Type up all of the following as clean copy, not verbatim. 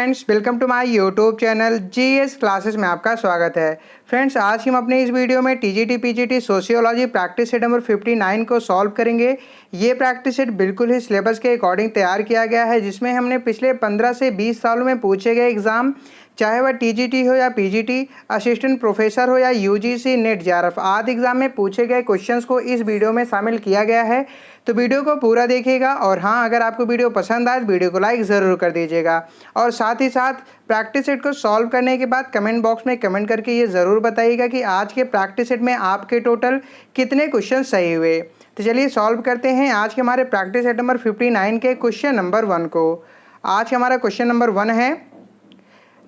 Friends, welcome to my YouTube channel GS classes में आपका स्वागत है। फ्रेंड्स, आज हम अपने इस वीडियो में TGT PGT sociology practice set number 59 को सॉल्व करेंगे। ये प्रैक्टिस सेट बिल्कुल ही सिलेबस के अकॉर्डिंग तैयार किया गया है, जिसमें हमने पिछले 15 से 20 सालों में पूछे गए एग्जाम, चाहे वह टीजीटी हो या पीजीटी, असिस्टेंट प्रोफेसर हो या यूजीसी, नेट जेआरएफ आदि एग्जाम में पूछे गए क्वेश्चंस को इस वीडियो में शामिल किया गया है। तो वीडियो को पूरा देखिएगा और हाँ, अगर आपको वीडियो पसंद आए तो वीडियो को लाइक ज़रूर कर दीजिएगा। और साथ ही साथ प्रैक्टिस सेट को सॉल्व करने के बाद कमेंट बॉक्स में कमेंट करके ये ज़रूर बताइएगा कि आज के प्रैक्टिस सेट में आपके टोटल कितने क्वेश्चन सही हुए। तो चलिए सॉल्व करते हैं आज के हमारे प्रैक्टिस सेट नंबर 59 के क्वेश्चन नंबर 1 को। आज का हमारा क्वेश्चन नंबर 1 है,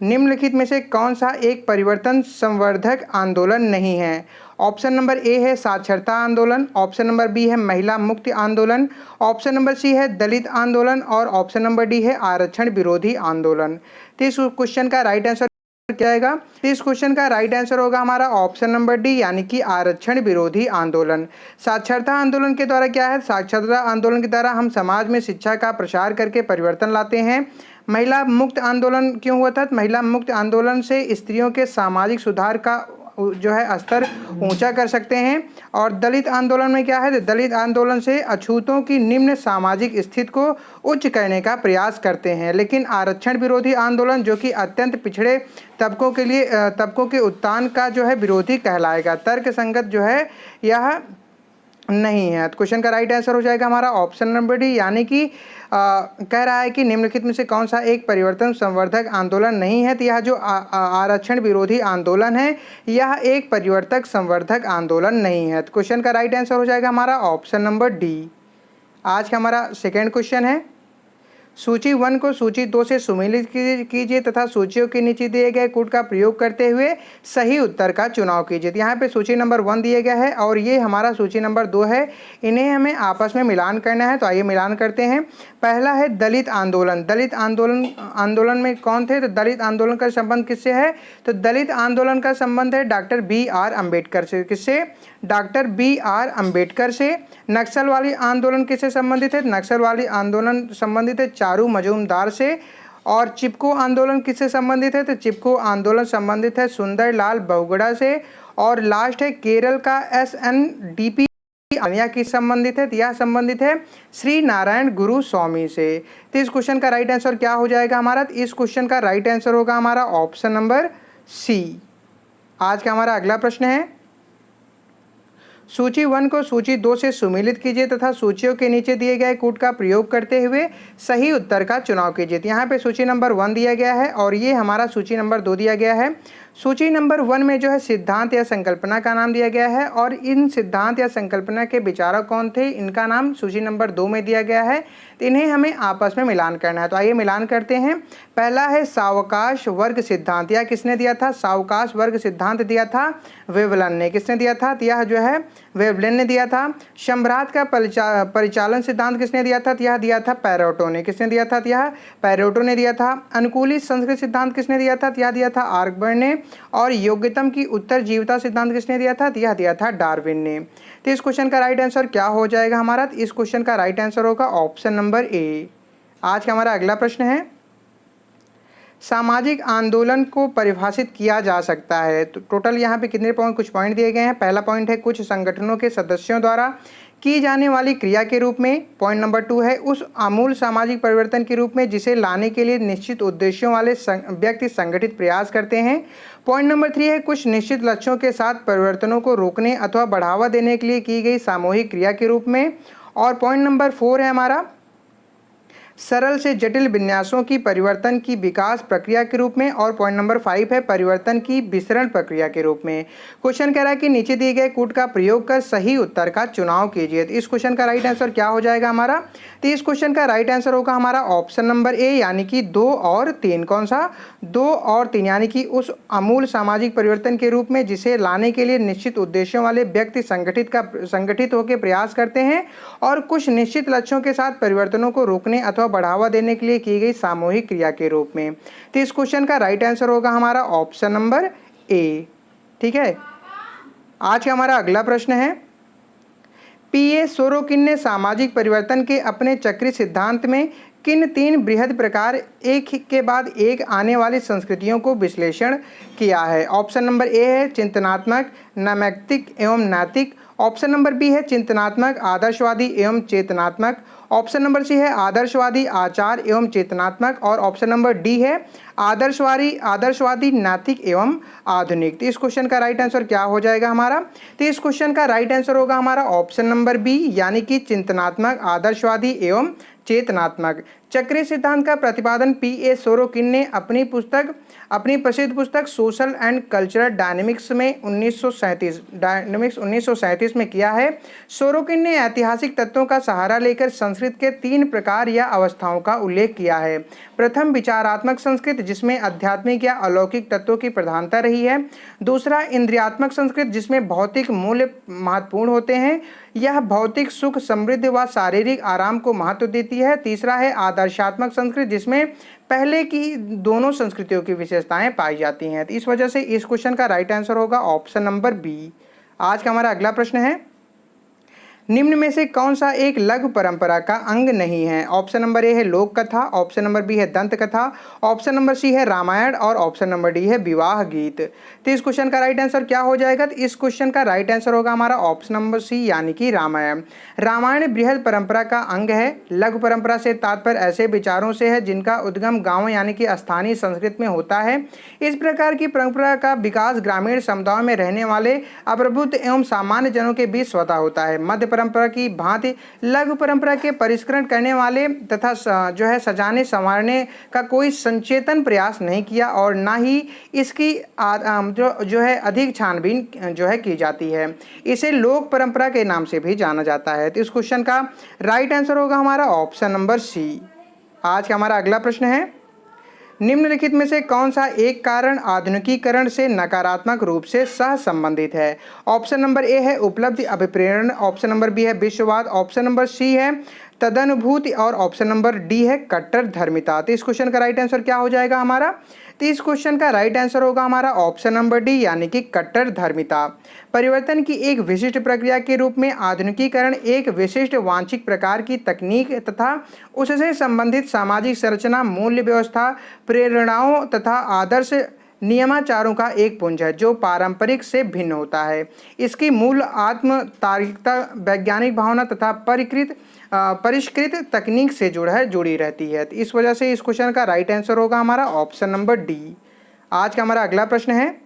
निम्नलिखित में से कौन सा एक परिवर्तन संवर्धक आंदोलन नहीं है। ऑप्शन नंबर ए है साक्षरता आंदोलन, ऑप्शन नंबर बी है महिला मुक्ति आंदोलन, ऑप्शन नंबर सी है दलित आंदोलन और ऑप्शन नंबर डी है आरक्षण विरोधी आंदोलन। तो इस क्वेश्चन का राइट आंसर क्या आएगा? तो इस क्वेश्चन का राइट आंसर होगा हमारा ऑप्शन नंबर डी, यानी कि आरक्षण विरोधी आंदोलन। साक्षरता आंदोलन के द्वारा क्या है? साक्षरता आंदोलन के द्वारा हम समाज में शिक्षा का प्रसार करके परिवर्तन लाते हैं। महिला मुक्त आंदोलन क्यों हुआ था? महिला मुक्त आंदोलन से स्त्रियों के सामाजिक सुधार का जो है स्तर ऊंचा कर सकते हैं। और दलित आंदोलन में क्या है? दलित आंदोलन से अछूतों की निम्न सामाजिक स्थिति को उच्च करने का प्रयास करते हैं। लेकिन आरक्षण विरोधी आंदोलन, जो कि अत्यंत पिछड़े तबकों के लिए तबकों के उत्थान का जो है विरोधी कहलाएगा। तर्क संगत जो है यह नहीं है। तो क्वेश्चन का राइट आंसर हो जाएगा हमारा ऑप्शन नंबर डी, यानी कि कह रहा है कि निम्नलिखित में से कौन सा एक परिवर्तन संवर्धक आंदोलन नहीं है। तो यह जो आरक्षण विरोधी आंदोलन है, यह एक परिवर्तक संवर्धक आंदोलन नहीं है। तो क्वेश्चन का राइट आंसर हो जाएगा हमारा ऑप्शन नंबर डी। आज का हमारा सेकेंड क्वेश्चन है, सूची 1 को सूची 2 से सुमेलित कीजिए तथा सूचियों के नीचे दिए गए कोड का प्रयोग करते हुए सही उत्तर का चुनाव कीजिए। तो यहाँ पे सूची नंबर 1 दिया गया है और ये हमारा सूची नंबर 2 है। इन्हें हमें आपस में मिलान करना है। तो आइए मिलान करते हैं। पहला है दलित आंदोलन। दलित आंदोलन में कौन थे? तो दलित आंदोलन का संबंध किससे है? तो दलित आंदोलन का संबंध है डॉक्टर BR अम्बेडकर से। किससे? डॉक्टर BR अम्बेडकर से। नक्सलवादी आंदोलन किससे संबंधित है? नक्सलवादी आंदोलन संबंधित है चारू मजूमदार से। और चिपको आंदोलन किससे संबंधित है? तो चिपको आंदोलन संबंधित है सुंदरलाल बहुगुणा से। और लास्ट है केरल का SNDP की संबंधित है। यह संबंधित है श्री नारायण गुरु स्वामी से। तो इस क्वेश्चन का राइट आंसर क्या हो जाएगा हमारा? तो इस क्वेश्चन का राइट आंसर होगा हमारा ऑप्शन नंबर सी। आज का हमारा अगला प्रश्न है, सूची 1 को सूची 2 से सुमेलित कीजिए तथा सूचियों के नीचे दिए गए कूट का प्रयोग करते हुए सही उत्तर का चुनाव कीजिए। तो यहाँ पे सूची नंबर 1 दिया गया है और ये हमारा सूची नंबर 2 दिया गया है। सूची नंबर 1 में जो है सिद्धांत या संकल्पना का नाम दिया गया है और इन सिद्धांत या संकल्पना के विचारक कौन थे, इनका नाम सूची नंबर 2 में दिया गया है। तो इन्हें हमें आपस में मिलान करना है। तो आइए मिलान करते हैं। पहला है सावकाश वर्ग सिद्धांत। यह किसने दिया था? सावकाश वर्ग सिद्धांत दिया था वेवलन ने। किसने दिया था? यह जो है वेवलन ने दिया था। सम्राट का परिचालन सिद्धांत किसने दिया था? यह दिया था पैरेटो ने। किसने दिया था? यह पैरेटो ने दिया था। अनुकूलित संस्कृत सिद्धांत किसने दिया था? यह दिया था आर्कबर्न ने। और योग्यतम की उत्तरजीविता सिद्धांत किसने दिया था? यह दिया था डार्विन ने। तो इस क्वेश्चन का राइट आंसर क्या हो जाएगा हमारा? इस क्वेश्चन का राइट आंसर होगा ऑप्शन नंबर ए। आज का हमारा अगला प्रश्न है, सामाजिक आंदोलन को परिभाषित किया जा सकता है। तो टोटल यहाँ पे कितने कुछ पॉइंट दिए गए हैं। पहला पॉइंट है कुछ संगठनों के सदस्यों द्वारा की जाने वाली क्रिया के रूप में। पॉइंट नंबर 2 है उस आमूल सामाजिक परिवर्तन के रूप में जिसे लाने के लिए निश्चित उद्देश्यों वाले व्यक्ति संगठित प्रयास करते हैं। पॉइंट नंबर 3 है कुछ निश्चित लक्ष्यों के साथ परिवर्तनों को रोकने अथवा बढ़ावा देने के लिए की गई सामूहिक क्रिया के रूप में। और पॉइंट नंबर 4 है हमारा सरल से जटिल विन्यासों की परिवर्तन की विकास प्रक्रिया के रूप में। और पॉइंट नंबर 5 है परिवर्तन की विसरण प्रक्रिया के रूप में। क्वेश्चन कह रहा है कि नीचे दिए गए कूट का प्रयोग कर सही उत्तर का चुनाव कीजिए। तो इस क्वेश्चन का राइट आंसर क्या हो जाएगा हमारा? तो इस क्वेश्चन का राइट आंसर होगा हमारा ऑप्शन नंबर ए, यानी कि 2 और 3। कौन सा? 2 और 3, यानी कि उस आमूल सामाजिक परिवर्तन के रूप में जिसे लाने के लिए निश्चित उद्देश्यों वाले व्यक्ति संगठित होकर प्रयास करते हैं और कुछ निश्चित लक्ष्यों के साथ परिवर्तनों को रोकने अथवा बढ़ावा देने के लिए की गई सामूहिक क्रिया के रूप में। तो इस क्वेश्चन का राइट आंसर होगा हमारा ऑप्शन नंबर ए। ठीक है। आज का हमारा अगला प्रश्न है, P.A. सोरोकिन ने सामाजिक परिवर्तन के अपने चक्री सिद्धांत में किन 3 बृहद प्रकार एक के बाद एक आने वाली संस्कृतियों को विश्लेषण किया है? ऑप्शन नंबर ए है चिंतनात्मक, नैमित्तिक एवं नैतिक। ऑप्शन नंबर बी है चिंतनात्मक, आदर्शवादी एवं चेतनात्मक। ऑप्शन नंबर सी है आदर्शवादी, आचार एवं चेतनात्मक। और ऑप्शन नंबर डी है आदर्शवादी, नैतिक एवं आधुनिक। तो इस क्वेश्चन का राइट आंसर क्या हो जाएगा हमारा? तो इस क्वेश्चन का राइट आंसर होगा हमारा ऑप्शन नंबर बी, यानी कि चिंतनात्मक, आदर्शवादी एवं चेतनात्मक। चक्रीय सिद्धांत का प्रतिपादन पी.ए. सोरोकिन ने अपनी प्रसिद्ध पुस्तक सोशल एंड कल्चरल डायनेमिक्स में 1937 में किया है। सोरोकिन ने ऐतिहासिक तत्वों का सहारा लेकर संस्कृत के 3 प्रकार या अवस्थाओं का उल्लेख किया है। प्रथम विचारात्मक संस्कृत, जिसमें आध्यात्मिक या अलौकिक तत्वों की प्रधानता रही है। दूसरा इंद्रियात्मक संस्कृत, जिसमें भौतिक मूल्य महत्वपूर्ण होते हैं, यह भौतिक सुख, समृद्धि व शारीरिक आराम को महत्व देती है। तीसरा है आदर्शात्मक संस्कृत, जिसमें पहले की दोनों संस्कृतियों की विशेषताएं पाई जाती हैं। तो इस वजह से इस क्वेश्चन का राइट आंसर होगा ऑप्शन नंबर बी। आज का हमारा अगला प्रश्न है, निम्न में से कौन सा एक लघु परंपरा का अंग नहीं है? ऑप्शन नंबर ए है लोक कथा, ऑप्शन नंबर बी है दंत कथा, ऑप्शन नंबर सी है रामायण और ऑप्शन नंबर डी है विवाह गीत। तो इस क्वेश्चन का राइट आंसर क्या हो जाएगा? तो इस क्वेश्चन का राइट आंसर होगा हमारा ऑप्शन नंबर सी, यानी कि रामायण। रामायण बृहद परंपरा का अंग है। लघु परंपरा से तात्पर्य ऐसे विचारों से है जिनका उद्गम गाँव यानी कि स्थानीय संस्कृति में होता है। इस प्रकार की परंपरा का विकास ग्रामीण समुदायों में रहने वाले अप्रबुद्ध एवं सामान्य जनों के बीच स्वतः होता है। मध्य परंपरा की भांति लघु परंपरा के परिष्करण करने वाले तथा सजाने संवारने का कोई संचेतन प्रयास नहीं किया और ना ही इसकी अधिक छानबीन की जाती है। इसे लोक परंपरा के नाम से भी जाना जाता है। तो इस क्वेश्चन का राइट आंसर होगा हमारा ऑप्शन नंबर सी। आज का हमारा अगला प्रश्न है, निम्नलिखित में से कौन सा एक कारण आधुनिकीकरण से नकारात्मक रूप से सह संबंधित है? ऑप्शन नंबर ए है उपलब्धि अभिप्रेरण, ऑप्शन नंबर बी है विश्ववाद, ऑप्शन नंबर सी है तदनुभूति और ऑप्शन नंबर डी है कट्टर धर्मिता। तो इस क्वेश्चन का राइट आंसर क्या हो जाएगा हमारा? तो इस क्वेश्चन का राइट आंसर होगा हमारा ऑप्शन नंबर डी, यानी कि कट्टर धर्मिता। परिवर्तन की एक विशिष्ट प्रक्रिया के रूप में आधुनिकीकरण एक विशिष्ट वांछित प्रकार की तकनीक तथा उससे संबंधित सामाजिक संरचना, मूल्य व्यवस्था, प्रेरणाओं तथा आदर्श नियमाचारों का एक पुंज है जो पारंपरिक से भिन्न होता है। इसकी मूल आत्म तार्किकता, वैज्ञानिक भावना तथा परिष्कृत तकनीक से जुड़ी रहती है। तो इस वजह से इस क्वेश्चन का राइट आंसर होगा हमारा ऑप्शन नंबर डी। आज का हमारा अगला प्रश्न है,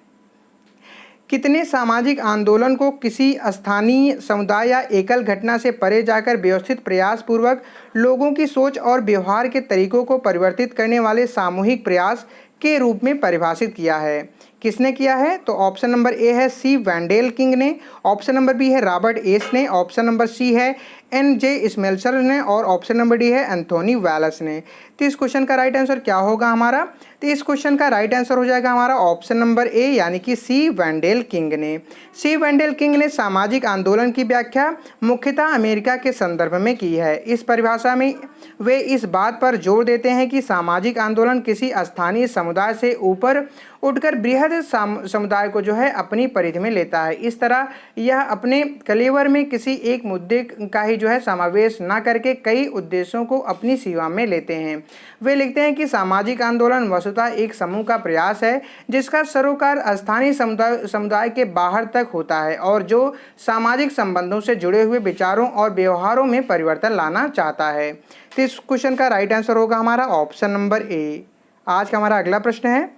कितने सामाजिक आंदोलन को किसी स्थानीय समुदाय या एकल घटना से परे जाकर व्यवस्थित प्रयास पूर्वक लोगों की सोच और व्यवहार के तरीकों को परिवर्तित करने वाले सामूहिक प्रयास के रूप में परिभाषित किया है? किसने किया है? तो ऑप्शन नंबर ए है सी वैंडेल किंग ने, ऑप्शन नंबर बी है रॉबर्ट एस ने, ऑप्शन नंबर सी है N.J. स्मेल्सर ने और ऑप्शन नंबर डी है एंथोनी वैलस ने। तो इस क्वेश्चन का राइट आंसर क्या होगा हमारा? तो इस क्वेश्चन का राइट आंसर हो जाएगा हमारा ऑप्शन नंबर ए, यानी कि सी वैंडेल किंग ने। सी वैंडेल किंग ने सामाजिक आंदोलन की व्याख्या मुख्यतः अमेरिका के संदर्भ में की है। इस परिभाषा में वे इस बात पर जोर देते हैं कि सामाजिक आंदोलन किसी स्थानीय समुदाय से ऊपर उठकर बृहद समुदाय को अपनी परिधि में लेता है। इस तरह यह अपने कलेवर में किसी एक मुद्दे का ही समावेश न करके कई उद्देश्यों को अपनी सीमा में लेते हैं। वे लिखते हैं कि सामाजिक आंदोलन वस्तुतः एक समूह का प्रयास है जिसका सरोकार स्थानीय समुदाय के बाहर तक होता है और जो सामाजिक संबंधों से जुड़े हुए विचारों और व्यवहारों में परिवर्तन लाना चाहता है। तो इस क्वेश्चन का राइट आंसर होगा हमारा ऑप्शन नंबर ए। आज का हमारा अगला प्रश्न है,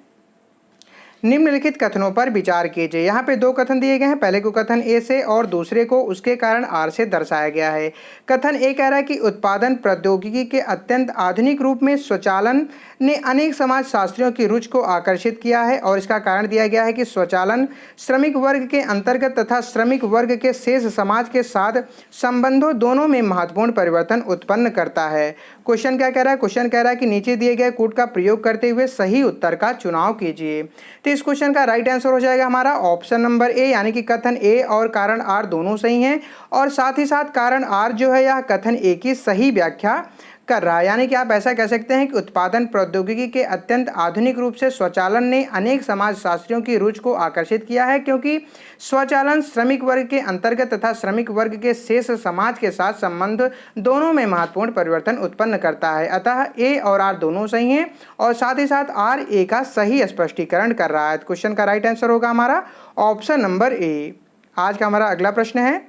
निम्नलिखित कथनों पर विचार कीजिए। यहाँ पे 2 कथन दिए गए हैं, पहले को कथन ए से और दूसरे को उसके कारण आर से दर्शाया गया है। कथन ए कह रहा है कि उत्पादन प्रौद्योगिकी के अत्यंत आधुनिक रूप में स्वचालन ने अनेक समाजशास्त्रियों की रुचि को आकर्षित किया है और इसका कारण दिया गया है कि स्वचालन श्रमिक वर्ग के अंतर्गत तथा श्रमिक वर्ग के शेष समाज के साथ संबंधों दोनों में महत्वपूर्ण परिवर्तन उत्पन्न करता है। क्वेश्चन क्या कह रहा है? क्वेश्चन कह रहा है कि नीचे दिए गए कूट का प्रयोग करते हुए सही उत्तर का चुनाव कीजिए। तो इस क्वेश्चन का राइट आंसर हो जाएगा हमारा ऑप्शन नंबर ए, यानी कि कथन ए और कारण आर दोनों सही हैं और साथ ही साथ कारण आर यह कथन ए की सही व्याख्या कर रहा है। यानी कि आप ऐसा कह सकते हैं कि उत्पादन प्रौद्योगिकी के अत्यंत आधुनिक रूप से स्वचालन ने अनेक समाजशास्त्रियों की रुचि को आकर्षित किया है, क्योंकि स्वचालन श्रमिक वर्ग के अंतर्गत तथा श्रमिक वर्ग के शेष समाज के साथ संबंध दोनों में महत्वपूर्ण परिवर्तन उत्पन्न करता है। अतः ए और आर दोनों सही हैं और साथ ही साथ आर ए का सही स्पष्टीकरण कर रहा है। क्वेश्चन का राइट आंसर होगा हमारा ऑप्शन नंबर ए। आज का हमारा अगला प्रश्न है,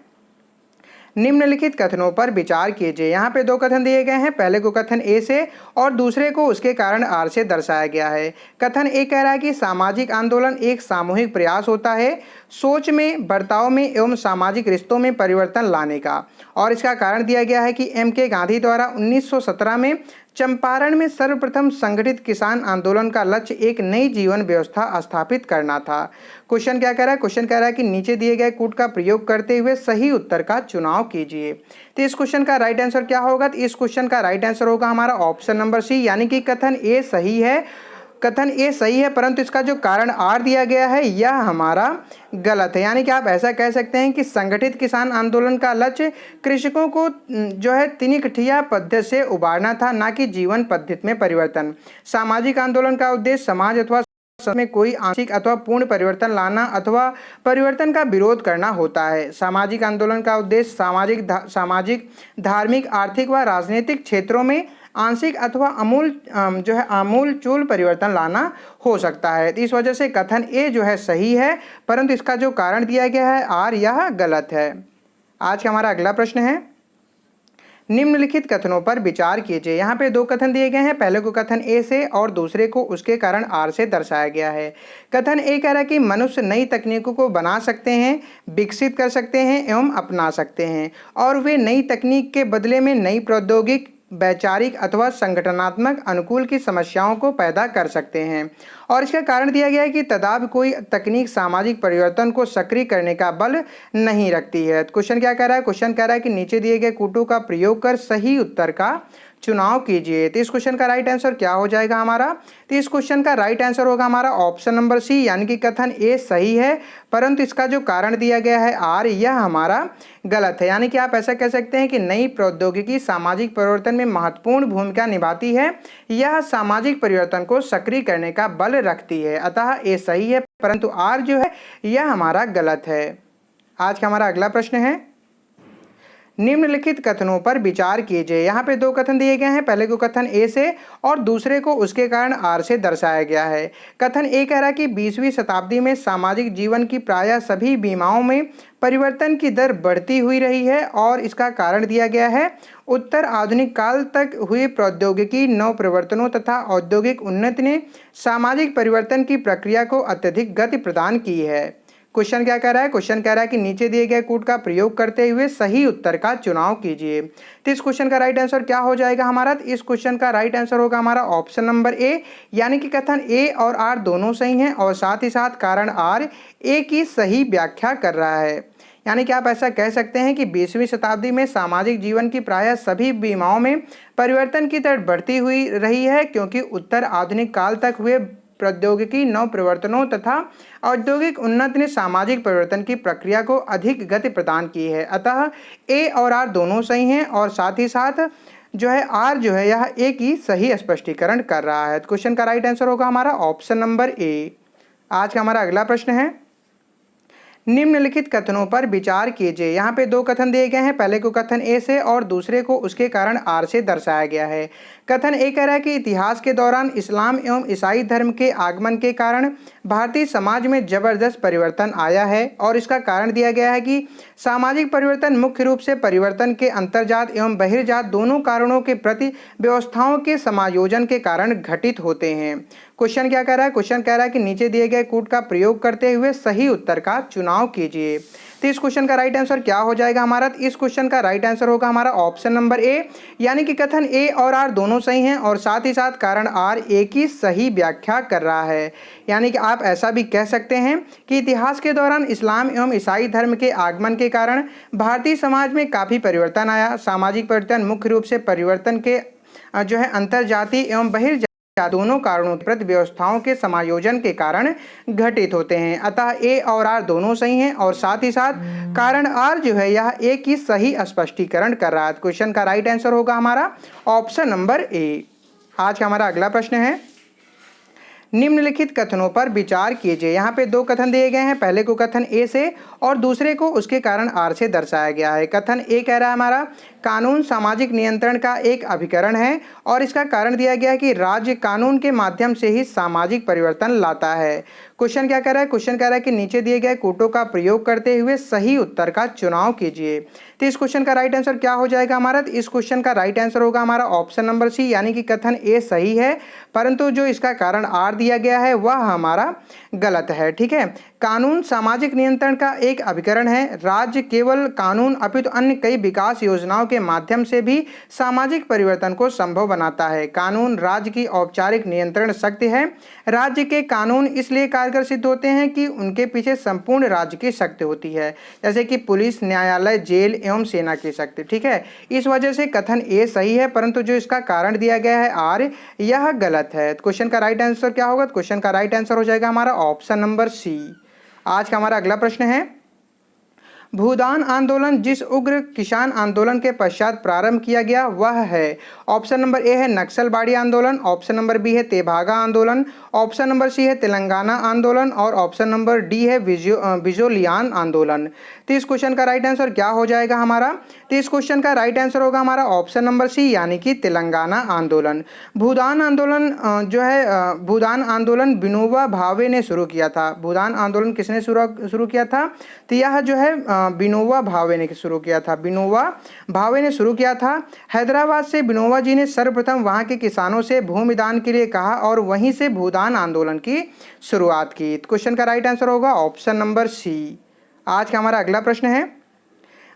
निम्नलिखित कथनों पर विचार कीजिए। यहाँ पे दो कथन दिए गए हैं, पहले को कथन ए से और दूसरे को उसके कारण आर से दर्शाया गया है। कथन ए कह रहा है कि सामाजिक आंदोलन एक सामूहिक प्रयास होता है सोच में, बर्ताव में एवं सामाजिक रिश्तों में परिवर्तन लाने का, और इसका कारण दिया गया है कि एम के गांधी द्वारा 1917 में चंपारण में सर्वप्रथम संगठित किसान आंदोलन का लक्ष्य एक नई जीवन व्यवस्था स्थापित करना था। क्वेश्चन क्या कह रहा है? क्वेश्चन कह रहा है कि नीचे दिए गए कूट का प्रयोग करते हुए सही उत्तर का चुनाव कीजिए। तो इस क्वेश्चन का राइट आंसर क्या होगा? तो इस क्वेश्चन का राइट आंसर होगा हमारा ऑप्शन नंबर सी, यानी कि कथन ए सही है। कथन ए सही है, परंतु इसका जो कारण आर दिया गया है यह हमारा गलत है। यानी कि आप ऐसा कह सकते हैं कि संगठित किसान आंदोलन का लक्ष्य कृषकों को जो है तिनिकठिया पद्धति से उबारना था, ना कि जीवन पद्धति में परिवर्तन। सामाजिक आंदोलन का उद्देश्य समाज अथवा में कोई आंशिक अथवा पूर्ण परिवर्तन लाना अथवा परिवर्तन का विरोध करना होता है। सामाजिक आंदोलन का उद्देश्य सामाजिक, धार्मिक, आर्थिक व राजनीतिक क्षेत्रों में आंशिक अथवा आमूल-चूल परिवर्तन लाना हो सकता है। इस वजह से कथन ए जो है सही है, परंतु इसका जो कारण दिया गया है आर, यह गलत है। आज का हमारा अगला प्रश्न है, निम्नलिखित कथनों पर विचार कीजिए। यहाँ पे दो कथन दिए गए हैं, पहले को कथन ए से और दूसरे को उसके कारण आर से दर्शाया गया है। कथन ए कह रहा है कि मनुष्य नई तकनीकों को बना सकते हैं, विकसित कर सकते हैं एवं अपना सकते हैं, और वे नई तकनीक के बदले में नई प्रौद्योगिक, वैचारिक अथवा संगठनात्मक अनुकूल की समस्याओं को पैदा कर सकते हैं, और इसका कारण दिया गया है कि तदाब कोई तकनीक सामाजिक परिवर्तन को सक्रिय करने का बल नहीं रखती है। क्वेश्चन क्या कह रहा है? क्वेश्चन कह रहा है कि नीचे दिए गए कूटों का प्रयोग कर सही उत्तर का चुनाव कीजिए। तो इस क्वेश्चन का राइट आंसर क्या हो जाएगा हमारा? तो इस क्वेश्चन का राइट आंसर होगा हमारा ऑप्शन नंबर सी, यानी कि कथन ए सही है, परंतु इसका जो कारण दिया गया है आर, यह हमारा गलत है। यानी कि आप ऐसा कह सकते हैं कि नई प्रौद्योगिकी सामाजिक परिवर्तन में महत्वपूर्ण भूमिका निभाती है, यह सामाजिक परिवर्तन को सक्रिय करने का बल रखती है। अतः ए सही है, परंतु आर जो है यह हमारा गलत है। आज का हमारा अगला प्रश्न है, निम्नलिखित कथनों पर विचार कीजिए। यहाँ पे दो कथन दिए गए हैं, पहले को कथन ए से और दूसरे को उसके कारण आर से दर्शाया गया है। कथन ए कह रहा है कि 20वीं शताब्दी में सामाजिक जीवन की प्रायः सभी बीमाओं में परिवर्तन की दर बढ़ती हुई रही है, और इसका कारण दिया गया है उत्तर आधुनिक काल तक हुए प्रौद्योगिकी नव परिवर्तनों तथा औद्योगिक उन्नति ने सामाजिक परिवर्तन की प्रक्रिया को अत्यधिक गति प्रदान की है। क्वेश्चन क्या कह रहा है? क्वेश्चन कह रहा है कि नीचे दिए गए कूट का प्रयोग करते हुए सही उत्तर का चुनाव कीजिए। तो इस क्वेश्चन का राइट आंसर क्या हो जाएगा हमारा? तो इस क्वेश्चन का राइट आंसर होगा हमारा ऑप्शन नंबर ए, यानी कि कथन ए और आर दोनों सही हैं, और साथ ही साथ कारण आर ए की सही व्याख्या कर रहा है। यानी कि आप ऐसा कह सकते हैं कि 20वीं शताब्दी में सामाजिक जीवन की प्रायः सभी बीमाओं में परिवर्तन की दर बढ़ती हुई रही है, क्योंकि उत्तर आधुनिक काल तक हुए प्रौद्योगिकी नव परिवर्तनों तथा औद्योगिक उन्नति ने सामाजिक परिवर्तन की प्रक्रिया को अधिक गति प्रदान की है। अतः ए और आर दोनों सही हैं, और साथ ही साथ जो है आर जो है यह ए की सही स्पष्टीकरण कर रहा है। क्वेश्चन का राइट आंसर होगा हमारा ऑप्शन नंबर ए। आज का हमारा अगला प्रश्न है, निम्नलिखित कथनों पर विचार कीजिए। यहाँ पे दो कथन दिए गए हैं, पहले को कथन ए से और दूसरे को उसके कारण आर से दर्शाया गया है। कथन ए कह रहा है कि इतिहास के दौरान इस्लाम एवं ईसाई धर्म के आगमन के कारण भारतीय समाज में जबरदस्त परिवर्तन आया है, और इसका कारण दिया गया है कि सामाजिक परिवर्तन मुख्य रूप से परिवर्तन के अंतर्जात एवं बहिर्जात दोनों कारणों के प्रति व्यवस्थाओं के समायोजन के कारण घटित होते हैं। क्वेश्चन क्या कह रहा है? क्वेश्चन कह रहा है कि नीचे दिए गए कूट का प्रयोग करते हुए सही उत्तर का चुनाव कीजिए। तो इस क्वेश्चन का राइट आंसर क्या हो जाएगा हमारा? तो इस क्वेश्चन का राइट आंसर होगा हमारा ऑप्शन नंबर ए, यानी कि कथन ए और आर दोनों सही हैं, और साथ ही साथ कारण आर ए की सही व्याख्या कर रहा है। यानी कि आप ऐसा भी कह सकते हैं कि इतिहास के दौरान इस्लाम एवं ईसाई धर्म के आगमन के कारण भारतीय समाज में काफ़ी परिवर्तन आया। सामाजिक परिवर्तन मुख्य रूप से परिवर्तन के जो है अंतर्जातीय एवं बहिर्जातीय दोनों कारणों प्रति व्यवस्थाओं के समायोजन के कारण घटित होते हैं। अतः ए और आर दोनों सही हैं और साथ ही साथ कारण आर जो है यह ए की सही स्पष्टीकरण कर रहा है। क्वेश्चन का राइट आंसर होगा हमारा ऑप्शन नंबर ए। आज का हमारा अगला प्रश्न है, निम्नलिखित कथनों पर विचार कीजिए। यहाँ पे दो कथन दिए गए हैं, पहले को कथन ए से और दूसरे को उसके कारण आर से दर्शाया गया है। कथन ए कह रहा है हमारा कानून सामाजिक नियंत्रण का एक अभिकरण है और इसका कारण दिया गया है कि राज्य कानून के माध्यम से ही सामाजिक परिवर्तन लाता है। क्वेश्चन क्या कह रहा है, क्वेश्चन कह रहा है कि नीचे दिए गए कूटों का प्रयोग करते हुए सही उत्तर का चुनाव कीजिए। तो इस क्वेश्चन का राइट आंसर क्या हो जाएगा हमारा, इस क्वेश्चन का राइट आंसर होगा हमारा ऑप्शन नंबर सी, यानी कि कथन ए सही है परंतु जो इसका कारण आर दिया गया है वह हमारा गलत है। ठीक है, कानून सामाजिक नियंत्रण का एक अभिकरण है। राज्य केवल कानून अपितु अन्य कई विकास योजनाओं के माध्यम से भी सामाजिक परिवर्तन को संभव बनाता है। कानून राज्य की औपचारिक नियंत्रण शक्ति है। राज्य के कानून इसलिए कारगर सिद्ध होते हैं कि उनके पीछे संपूर्ण राज्य की शक्ति होती है, जैसे कि पुलिस, न्यायालय, जेल एवं सेना की शक्ति। ठीक है, इस वजह से कथन ए सही है परंतु जो इसका कारण दिया गया है आर, यह गलत है। क्वेश्चन का राइट आंसर क्या होगा, क्वेश्चन का राइट आंसर हो जाएगा हमारा ऑप्शन नंबर सी। आज का हमारा अगला प्रश्न है, भूदान आंदोलन जिस उग्र किसान आंदोलन के पश्चात प्रारंभ किया गया वह है। ऑप्शन नंबर ए है नक्सलबाड़ी आंदोलन, ऑप्शन नंबर बी है तेभागा आंदोलन, ऑप्शन नंबर सी है तेलंगाना आंदोलन और ऑप्शन नंबर डी है बिजोलियान आंदोलन। तो इस क्वेश्चन का राइट आंसर क्या हो जाएगा हमारा, तो इस क्वेश्चन का राइट आंसर होगा हमारा ऑप्शन नंबर सी, यानी कि तेलंगाना आंदोलन। भूदान आंदोलन जो है भूदान आंदोलन विनोबा भावे ने शुरू किया था। भूदान आंदोलन किसने शुरू किया था, तो यह जो है विनोबा भावे ने शुरू किया था। विनोबा भावे ने शुरू किया था। हैदराबाद से विनोबा जी ने सर्वप्रथम वहां के किसानों से भूमिदान के लिए कहा और वहीं से भूदान आंदोलन की शुरुआत की। क्वेश्चन का राइट आंसर होगा ऑप्शन नंबर सी। आज का हमारा अगला प्रश्न है,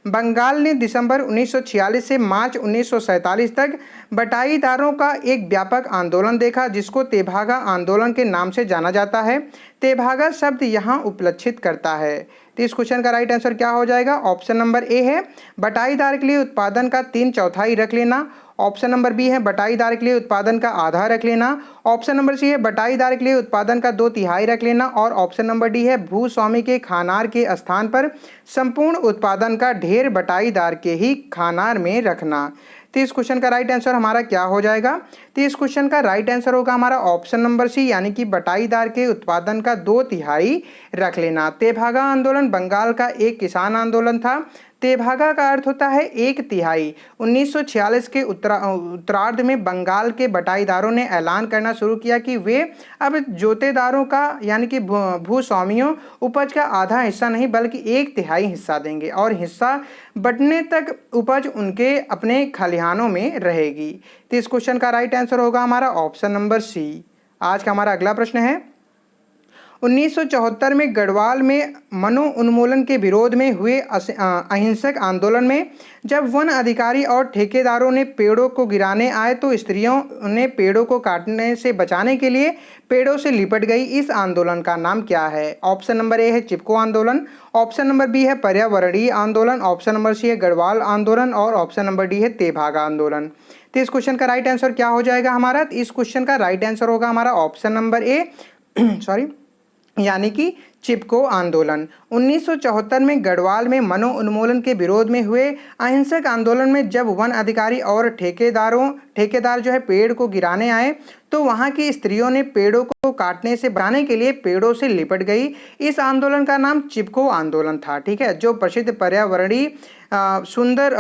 बंगाल ने दिसंबर 1946 से मार्च 1947 तक बटाईदारों का एक व्यापक आंदोलन देखा जिसको तेभागा आंदोलन के नाम से जाना जाता है। तेभागा शब्द यहाँ उपलक्षित करता है। तो इस क्वेश्चन का राइट आंसर क्या हो जाएगा, ऑप्शन नंबर ए है बटाईदार के लिए उत्पादन का 3/4 रख लेना, ऑप्शन नंबर बी है बटाईदार के लिए उत्पादन का आधा रख लेना, ऑप्शन नंबर सी है बटाईदार के लिए उत्पादन का 2/3 रख लेना और ऑप्शन नंबर डी है भूस्वामी के खानार के स्थान पर संपूर्ण उत्पादन का ढेर बटाईदार के ही खानार में रखना। तो इस क्वेश्चन का राइट आंसर हमारा क्या हो जाएगा, तो इस क्वेश्चन का राइट आंसर होगा हमारा ऑप्शन नंबर सी, यानी कि बटाईदार के उत्पादन का 2/3 रख लेना। तेभागा आंदोलन बंगाल का एक किसान आंदोलन था। तेभागा का अर्थ होता है 1/3। 1946 के उत्तरार्ध में बंगाल के बटाईदारों ने ऐलान करना शुरू किया कि वे अब जोतेदारों का यानी कि भूस्वामियों उपज का आधा हिस्सा नहीं बल्कि 1/3 हिस्सा देंगे और हिस्सा बंटने तक उपज उनके अपने खलिहानों में रहेगी। तो इस क्वेश्चन का राइट आंसर होगा हमारा ऑप्शन नंबर सी। आज का हमारा अगला प्रश्न है, 1974 में गढ़वाल में मनो उन्मूलन के विरोध में हुए अहिंसक आंदोलन में जब वन अधिकारी और ठेकेदारों ने पेड़ों को गिराने आए तो स्त्रियों ने पेड़ों को काटने से बचाने के लिए पेड़ों से लिपट गई। इस आंदोलन का नाम क्या है, ऑप्शन नंबर ए है चिपको आंदोलन, ऑप्शन नंबर बी है पर्यावरणीय आंदोलन, ऑप्शन नंबर सी है गढ़वाल आंदोलन और ऑप्शन नंबर डी है तेभागा आंदोलन। तो इस क्वेश्चन का राइट आंसर क्या हो जाएगा हमारा, इस क्वेश्चन का राइट आंसर होगा हमारा ऑप्शन नंबर ए सॉरी यानी कि चिपको आंदोलन। 1974 में गढ़वाल में मनो उन्मूलन के विरोध में हुए अहिंसक आंदोलन में जब वन अधिकारी और ठेकेदार जो है पेड़ को गिराने आए तो वहां की स्त्रियों ने पेड़ों को काटने से बचाने के लिए पेड़ों से लिपट गई। इस आंदोलन का नाम चिपको आंदोलन था। ठीक है, जो प्रसिद्ध पर्यावरणीय सुंदर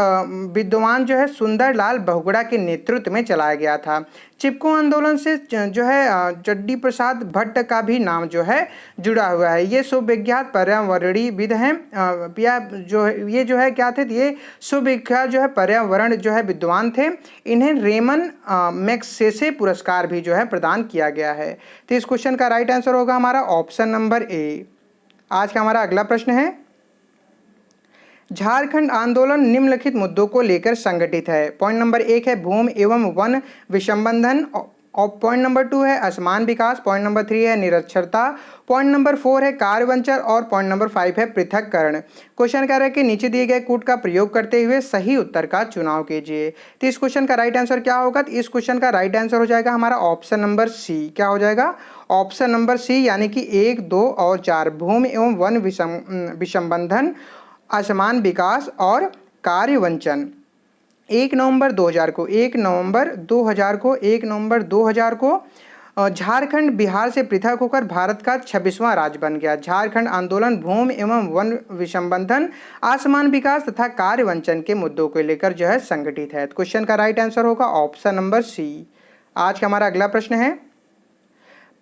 विद्वान जो है सुंदरलाल बहुगुणा के नेतृत्व में चलाया गया था। चिपको आंदोलन से जो है चड्डी प्रसाद भट्ट का भी नाम जो है जुड़ा हुआ है। ये सुविख्यात पर्यावरणीयविद हैं या ये जो है क्या थे, ये सुविख्यात जो है पर्यावरण जो है विद्वान थे। इन्हें रेमन मैग्सेसे पुरस्कार भी जो है प्रदान किया गया है। तो इस क्वेश्चन का राइट आंसर होगा हमारा ऑप्शन नंबर ए। आज का हमारा अगला प्रश्न है, झारखंड आंदोलन निम्नलिखित मुद्दों को लेकर संगठित है। पॉइंट नंबर 1 है भूमि एवं वन विसंबंधन, और पॉइंट नंबर 2 है असमान विकास, पॉइंट नंबर 3 है निरक्षरता, पॉइंट नंबर 4 है कार्यवंचन और पॉइंट नंबर 5 है पृथक्करण। क्वेश्चन कह रहा है कि नीचे दिए गए कूट का प्रयोग करते हुए सही उत्तर का चुनाव कीजिए। तो इस क्वेश्चन का राइट आंसर क्या होगा? तो इस क्वेश्चन का राइट आंसर हो जाएगा हमारा ऑप्शन नंबर सी। क्या हो जाएगा? ऑप्शन नंबर सी, यानी कि 1, 2 और 4 भूमि एवं वन विषमबंधन, असमान विकास और कार्यवंचन। 1 नवंबर 2000 को 1 नवंबर 2000 को 1 नवंबर 2000 को झारखंड बिहार से पृथक होकर भारत का 26वां राज्य बन गया। झारखंड आंदोलन भूमि एवं वन विषमबंधन, असमान विकास तथा कार्यवंचन के मुद्दों को लेकर जो है संगठित है। क्वेश्चन का राइट आंसर होगा ऑप्शन नंबर सी। आज का हमारा अगला प्रश्न है,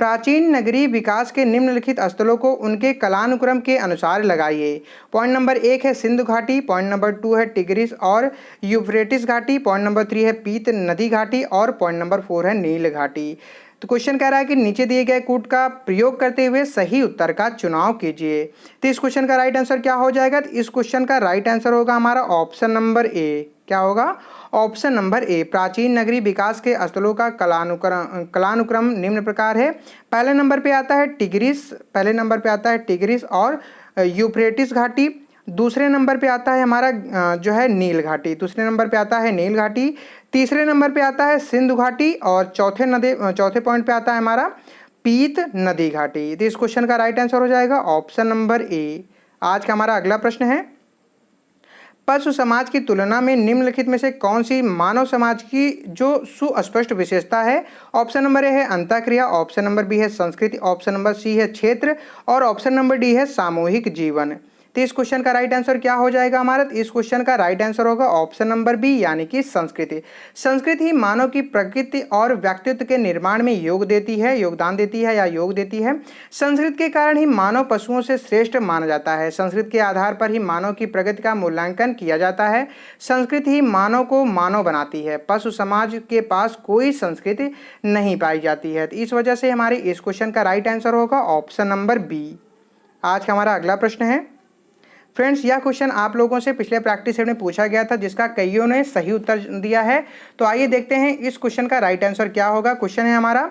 प्राचीन नगरीय विकास के निम्नलिखित स्थलों को उनके कालानुक्रम के अनुसार लगाइए। पॉइंट नंबर 1 है सिंधु घाटी, पॉइंट नंबर 2 है टिग्रिस और यूफ्रेटिस घाटी, पॉइंट नंबर 3 है पीत नदी घाटी और पॉइंट नंबर 4 है नील घाटी। तो क्वेश्चन कह रहा है कि नीचे दिए गए कूट का प्रयोग करते हुए सही उत्तर का चुनाव कीजिए। तो इस क्वेश्चन का राइट आंसर क्या हो जाएगा? तो इस क्वेश्चन का राइट आंसर होगा हमारा ऑप्शन नंबर ए। क्या होगा? Option number A. प्राचीन नगरीय विकास के स्थलों का कालानुक्रम निम्न प्रकार है। पहले नंबर पे आता है टिग्रिस और यूफ्रेटिस घाटी। दूसरे नंबर पे आता है हमारा जो है नील घाटी। दूसरे नंबर पे आता है नील घाटी। तीसरे नंबर पे आता है सिंधु घाटी और चौथे पॉइंट पे आता है हमारा पीत नदी घाटी। तो इस क्वेश्चन का राइट आंसर हो जाएगा ऑप्शन नंबर ए। आज का हमारा अगला प्रश्न है, पशु समाज की तुलना में निम्नलिखित में से कौन सी मानव समाज की जो सुस्पष्ट विशेषता है? ऑप्शन नंबर ए है अंतःक्रिया, ऑप्शन नंबर बी है संस्कृति, ऑप्शन नंबर सी है क्षेत्र और ऑप्शन नंबर डी है सामूहिक जीवन। तो इस क्वेश्चन का राइट आंसर क्या हो जाएगा हमारा? इस क्वेश्चन का राइट आंसर होगा ऑप्शन नंबर बी, यानी कि संस्कृति। संस्कृति ही मानव की प्रकृति और व्यक्तित्व के निर्माण में योगदान देती है या योग देती है। संस्कृति के कारण ही मानव पशुओं से श्रेष्ठ माना जाता है। संस्कृति के आधार पर ही मानव की प्रगति का मूल्यांकन किया जाता है। संस्कृति ही मानव को मानव बनाती है। पशु समाज के पास कोई संस्कृति नहीं पाई जाती है। तो इस वजह से हमारे इस क्वेश्चन का राइट आंसर होगा ऑप्शन नंबर बी। आज का हमारा अगला प्रश्न है, फ्रेंड्स यह क्वेश्चन आप लोगों से पिछले प्रैक्टिस सेट में पूछा गया था, जिसका कईयों ने सही उत्तर दिया है। तो आइए देखते हैं इस क्वेश्चन का राइट आंसर क्या होगा। क्वेश्चन है हमारा,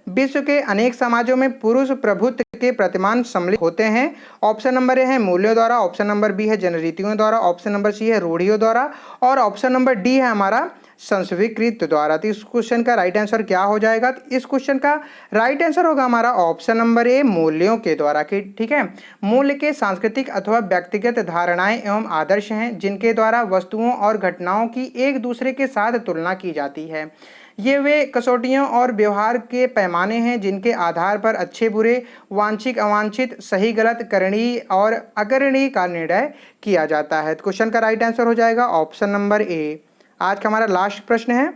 विश्व के अनेक समाजों में पुरुष प्रभुत्व के प्रतिमान सम्मिलित होते हैं। ऑप्शन नंबर ए है मूल्यों द्वारा, ऑप्शन नंबर बी है जनरीतियों द्वारा, ऑप्शन नंबर सी है रूढ़ियों द्वारा और ऑप्शन नंबर डी है हमारा संस्वीकृत द्वारा। तो इस क्वेश्चन का राइट आंसर क्या हो जाएगा? तो इस क्वेश्चन का राइट आंसर होगा हमारा ऑप्शन नंबर ए मूल्यों के द्वारा। ठीक है, मूल्य के सांस्कृतिक अथवा व्यक्तिगत धारणाएं एवं आदर्श हैं जिनके द्वारा वस्तुओं और घटनाओं की एक दूसरे के साथ तुलना की जाती है। ये वे कसौटियों और व्यवहार के पैमाने हैं जिनके आधार पर अच्छे बुरे, वांछित अवांछित, सही गलत, करणीय और अकरणीय का निर्णय किया जाता है। तो क्वेश्चन का राइट आंसर हो जाएगा ऑप्शन नंबर ए। आज का हमारा लास्ट प्रश्न है,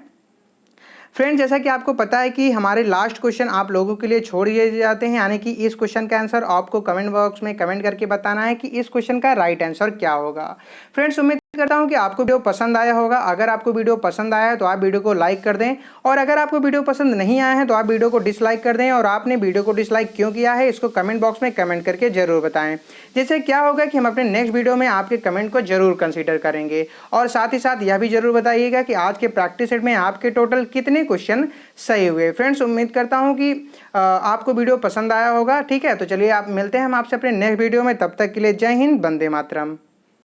फ्रेंड जैसा कि आपको पता है कि हमारे लास्ट क्वेश्चन आप लोगों के लिए छोड़ दिए जाते हैं, यानी कि इस क्वेश्चन का आंसर आपको कमेंट बॉक्स में कमेंट करके बताना है कि इस क्वेश्चन का राइट आंसर क्या होगा। फ्रेंड्स उम्मीद करता हूं कि आपको वीडियो पसंद आया होगा। अगर आपको वीडियो पसंद आया है तो आप वीडियो को लाइक कर दें, और अगर आपको वीडियो पसंद नहीं आया है तो आप वीडियो को डिसलाइक कर दें। और आपने वीडियो को डिसलाइक क्यों किया है इसको कमेंट बॉक्स में कमेंट करके जरूर बताएं। जिससे क्या होगा कि हम अपने नेक्स्ट वीडियो में आपके कमेंट को जरूर कंसीडर करेंगे। और साथ ही साथ यह भी जरूर बताइएगा कि आज के प्रैक्टिस सेट में आपके टोटल कितने क्वेश्चन सही हुए। फ्रेंड्स उम्मीद करता हूँ कि आपको वीडियो पसंद आया होगा। ठीक है, तो चलिए आप मिलते हैं हम आपसे अपने नेक्स्ट वीडियो में। तब तक के लिए जय हिंद, वंदे मातरम।